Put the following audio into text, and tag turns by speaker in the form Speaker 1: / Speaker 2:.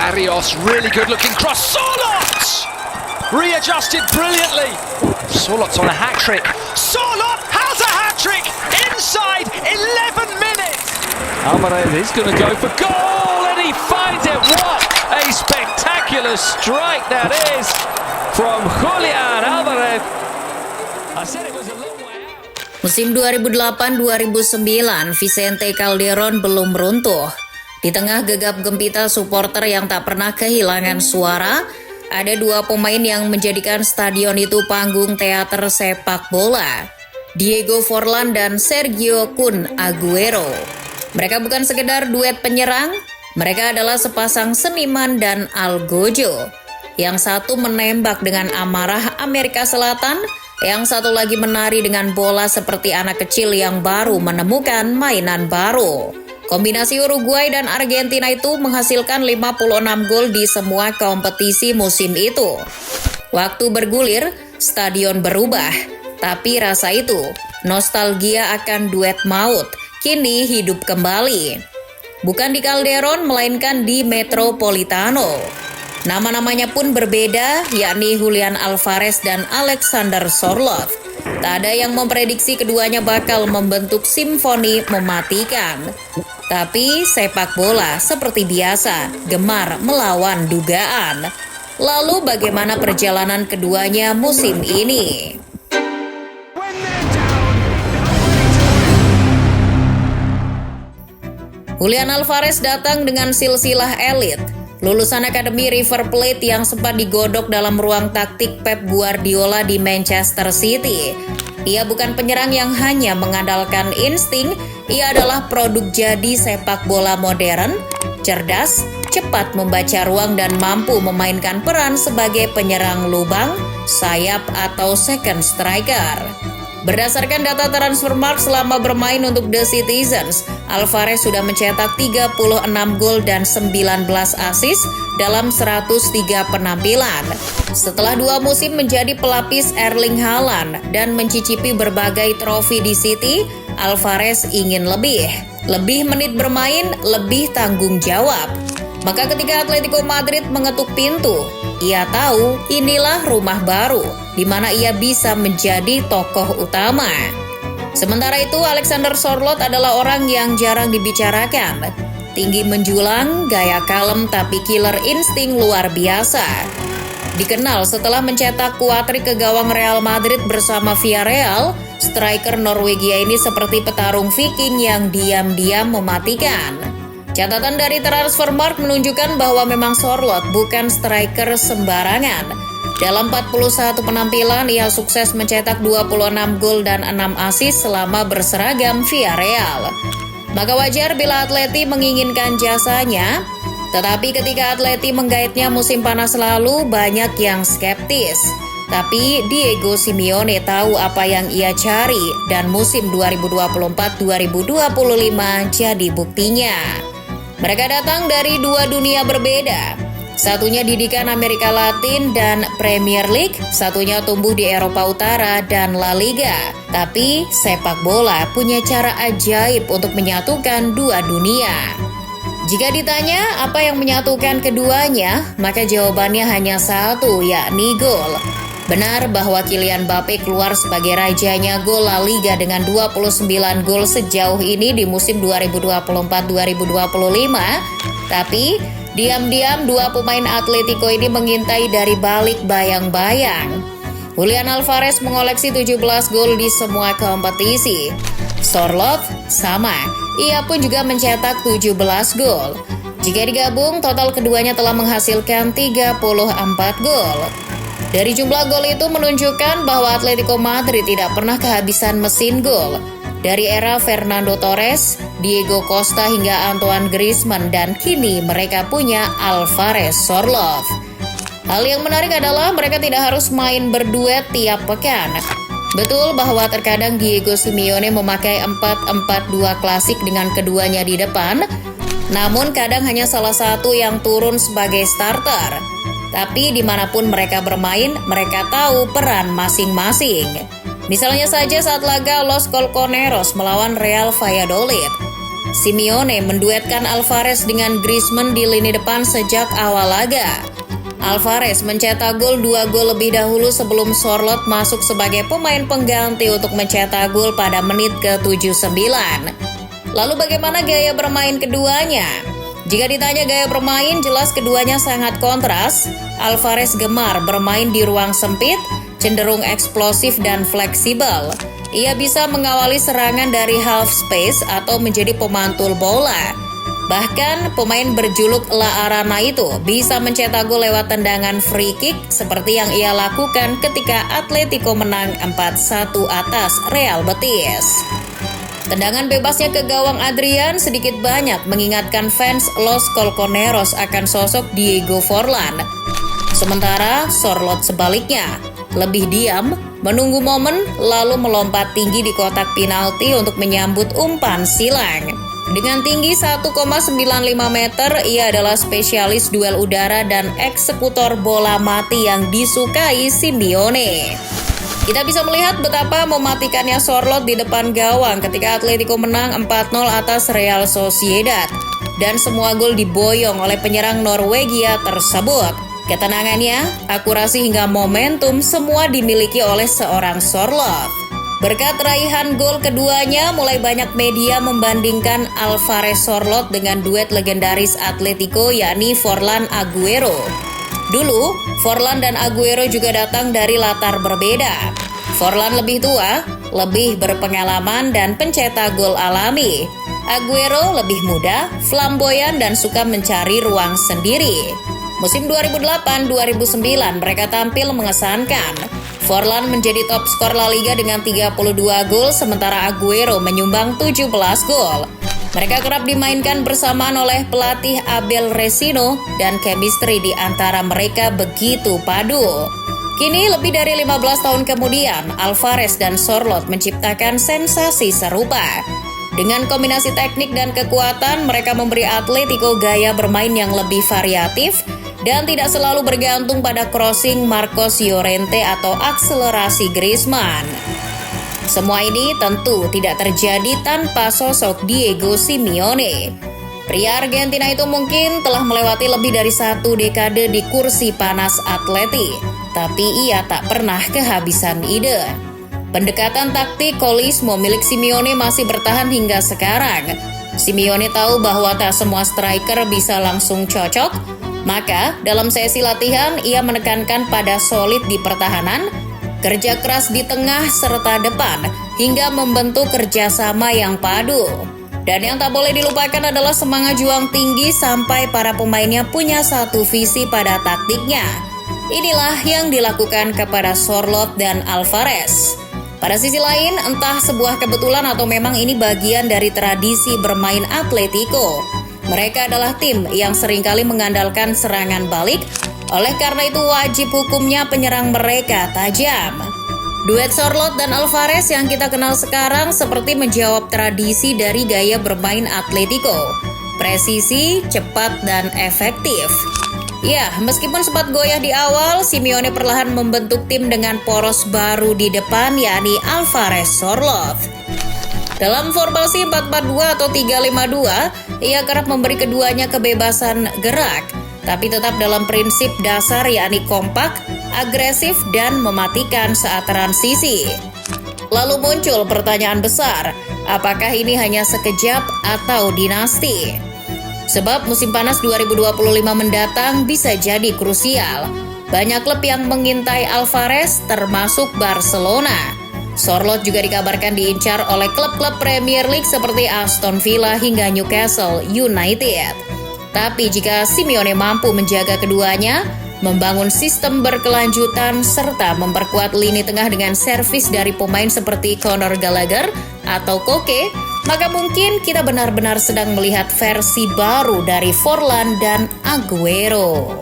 Speaker 1: Barrios, really good looking cross. Sorloth! Readjusted brilliantly. Sorloth's on a hat-trick. Sorloth has a hat-trick inside 11 minutes. Alvarez is going to go for goal and he finds it. What a spectacular strike that is from Julian Alvarez. I said it was a long way out.
Speaker 2: Musim 2008-2009, Vicente Calderon belum runtuh. Di tengah gegap gempita supporter yang tak pernah kehilangan suara, ada dua pemain yang menjadikan stadion itu panggung teater sepak bola, Diego Forlan dan Sergio Kun Aguero. Mereka bukan sekedar duet penyerang, mereka adalah sepasang seniman dan algojo. Yang satu menembak dengan amarah Amerika Selatan, yang satu lagi menari dengan bola seperti anak kecil yang baru menemukan mainan baru. Kombinasi Uruguay dan Argentina itu menghasilkan 56 gol di semua kompetisi musim itu. Waktu bergulir, stadion berubah, tapi rasa itu, nostalgia akan duet maut, kini hidup kembali. Bukan di Calderon, melainkan di Metropolitano. Nama-namanya pun berbeda, yakni Julian Alvarez dan Alexander Sorloth. Tak ada yang memprediksi keduanya bakal membentuk simfoni mematikan. Tapi sepak bola seperti biasa, gemar melawan dugaan. Lalu bagaimana perjalanan keduanya musim ini? Julian Alvarez datang dengan silsilah elit. Lulusan Akademi River Plate yang sempat digodok dalam ruang taktik Pep Guardiola di Manchester City. Ia bukan penyerang yang hanya mengandalkan insting, ia adalah produk jadi sepak bola modern, cerdas, cepat membaca ruang dan mampu memainkan peran sebagai penyerang lubang, sayap atau second striker. Berdasarkan data Transfermarkt selama bermain untuk The Citizens, Alvarez sudah mencetak 36 gol dan 19 assist dalam 103 penampilan. Setelah 2 musim menjadi pelapis Erling Haaland dan mencicipi berbagai trofi di City, Alvarez ingin lebih menit bermain, lebih tanggung jawab. Maka ketika Atletico Madrid mengetuk pintu, ia tahu inilah rumah baru, di mana ia bisa menjadi tokoh utama. Sementara itu, Alexander Sorloth adalah orang yang jarang dibicarakan. Tinggi menjulang, gaya kalem tapi killer insting luar biasa. Dikenal setelah mencetak kuatrik ke gawang Real Madrid bersama Villarreal, striker Norwegia ini seperti petarung Viking yang diam-diam mematikan. Catatan dari Transfermarkt menunjukkan bahwa memang Sorloth bukan striker sembarangan. Dalam 41 penampilan, ia sukses mencetak 26 gol dan 6 assist selama berseragam Villarreal. Maka wajar bila Atleti menginginkan jasanya, tetapi ketika Atleti menggaitnya musim panas lalu, banyak yang skeptis. Tapi Diego Simeone tahu apa yang ia cari, dan musim 2024-2025 jadi buktinya. Mereka datang dari dua dunia berbeda. Satunya didikan Amerika Latin dan Premier League, satunya tumbuh di Eropa Utara dan La Liga. Tapi sepak bola punya cara ajaib untuk menyatukan dua dunia. Jika ditanya apa yang menyatukan keduanya, maka jawabannya hanya satu, yakni gol. Benar bahwa Kylian Mbappe keluar sebagai rajanya gol La Liga dengan 29 gol sejauh ini di musim 2024-2025. Tapi diam-diam dua pemain Atletico ini mengintai dari balik bayang-bayang. Julian Alvarez mengoleksi 17 gol di semua kompetisi. Sorloth sama, ia pun juga mencetak 17 gol. Jika digabung, total keduanya telah menghasilkan 34 gol. Dari jumlah gol itu menunjukkan bahwa Atletico Madrid tidak pernah kehabisan mesin gol. Dari era Fernando Torres, Diego Costa hingga Antoine Griezmann, dan kini mereka punya Alvarez Sorloth. Hal yang menarik adalah mereka tidak harus main berduet tiap pekan. Betul bahwa terkadang Diego Simeone memakai 4-4-2 klasik dengan keduanya di depan, namun kadang hanya salah satu yang turun sebagai starter. Tapi dimanapun mereka bermain, mereka tahu peran masing-masing. Misalnya saja saat laga Los Colchoneros melawan Real Valladolid. Simeone menduetkan Alvarez dengan Griezmann di lini depan sejak awal laga. Alvarez mencetak gol 2 gol lebih dahulu sebelum Sorloth masuk sebagai pemain pengganti untuk mencetak gol pada menit ke-79. Lalu bagaimana gaya bermain keduanya? Jika ditanya gaya bermain, jelas keduanya sangat kontras. Alvarez gemar bermain di ruang sempit, cenderung eksplosif dan fleksibel. Ia bisa mengawali serangan dari half space atau menjadi pemantul bola. Bahkan pemain berjuluk La Arana itu bisa mencetak gol lewat tendangan free kick seperti yang ia lakukan ketika Atletico menang 4-1 atas Real Betis. Tendangan bebasnya ke gawang Adrian sedikit banyak mengingatkan fans Los Colchoneros akan sosok Diego Forlan. Sementara Sorloth sebaliknya, lebih diam, menunggu momen lalu melompat tinggi di kotak penalti untuk menyambut umpan silang. Dengan tinggi 1,95 meter, ia adalah spesialis duel udara dan eksekutor bola mati yang disukai Simeone. Kita bisa melihat betapa mematikannya Sorloth di depan gawang ketika Atletico menang 4-0 atas Real Sociedad. Dan semua gol diboyong oleh penyerang Norwegia tersebut. Ketenangannya, akurasi hingga momentum semua dimiliki oleh seorang Sorloth. Berkat raihan gol keduanya, mulai banyak media membandingkan Alvarez Sorloth dengan duet legendaris Atletico yakni Forlan Aguero. Dulu, Forlan dan Aguero juga datang dari latar berbeda. Forlan lebih tua, lebih berpengalaman dan pencetak gol alami. Aguero lebih muda, flamboyan dan suka mencari ruang sendiri. Musim 2008-2009 mereka tampil mengesankan. Forlan menjadi top skor La Liga dengan 32 gol, sementara Aguero menyumbang 17 gol. Mereka kerap dimainkan bersamaan oleh pelatih Abel Resino dan chemistry di antara mereka begitu padu. Kini lebih dari 15 tahun kemudian, Alvarez dan Sorloth menciptakan sensasi serupa. Dengan kombinasi teknik dan kekuatan, mereka memberi Atletico gaya bermain yang lebih variatif dan tidak selalu bergantung pada crossing Marcos Llorente atau akselerasi Griezmann. Semua ini tentu tidak terjadi tanpa sosok Diego Simeone. Pria Argentina itu mungkin telah melewati lebih dari 1 dekade di kursi panas Atleti, tapi ia tak pernah kehabisan ide. Pendekatan taktik Kolismo milik Simeone masih bertahan hingga sekarang. Simeone tahu bahwa tak semua striker bisa langsung cocok, maka dalam sesi latihan ia menekankan pada solid di pertahanan, kerja keras di tengah serta depan, hingga membentuk kerjasama yang padu. Dan yang tak boleh dilupakan adalah semangat juang tinggi sampai para pemainnya punya satu visi pada taktiknya. Inilah yang dilakukan kepada Sorloth dan Alvarez. Pada sisi lain, entah sebuah kebetulan atau memang ini bagian dari tradisi bermain Atletico. Mereka adalah tim yang seringkali mengandalkan serangan balik, oleh karena itu wajib hukumnya penyerang mereka tajam. Duet Sorloth dan Alvarez yang kita kenal sekarang seperti menjawab tradisi dari gaya bermain Atletico. Presisi, cepat, dan efektif. Ya, meskipun sempat goyah di awal, Simeone perlahan membentuk tim dengan poros baru di depan yakni Alvarez Sorloth. Dalam formasi 4-4-2 atau 3-5-2, ia kerap memberi keduanya kebebasan gerak, tapi tetap dalam prinsip dasar yakni kompak, agresif, dan mematikan saat transisi. Lalu muncul pertanyaan besar, apakah ini hanya sekejap atau dinasti? Sebab musim panas 2025 mendatang bisa jadi krusial. Banyak klub yang mengintai Alvarez termasuk Barcelona. Sorloth juga dikabarkan diincar oleh klub-klub Premier League seperti Aston Villa hingga Newcastle United. Tapi jika Simeone mampu menjaga keduanya, membangun sistem berkelanjutan, serta memperkuat lini tengah dengan servis dari pemain seperti Conor Gallagher atau Koke, maka mungkin kita benar-benar sedang melihat versi baru dari Forlan dan Aguero.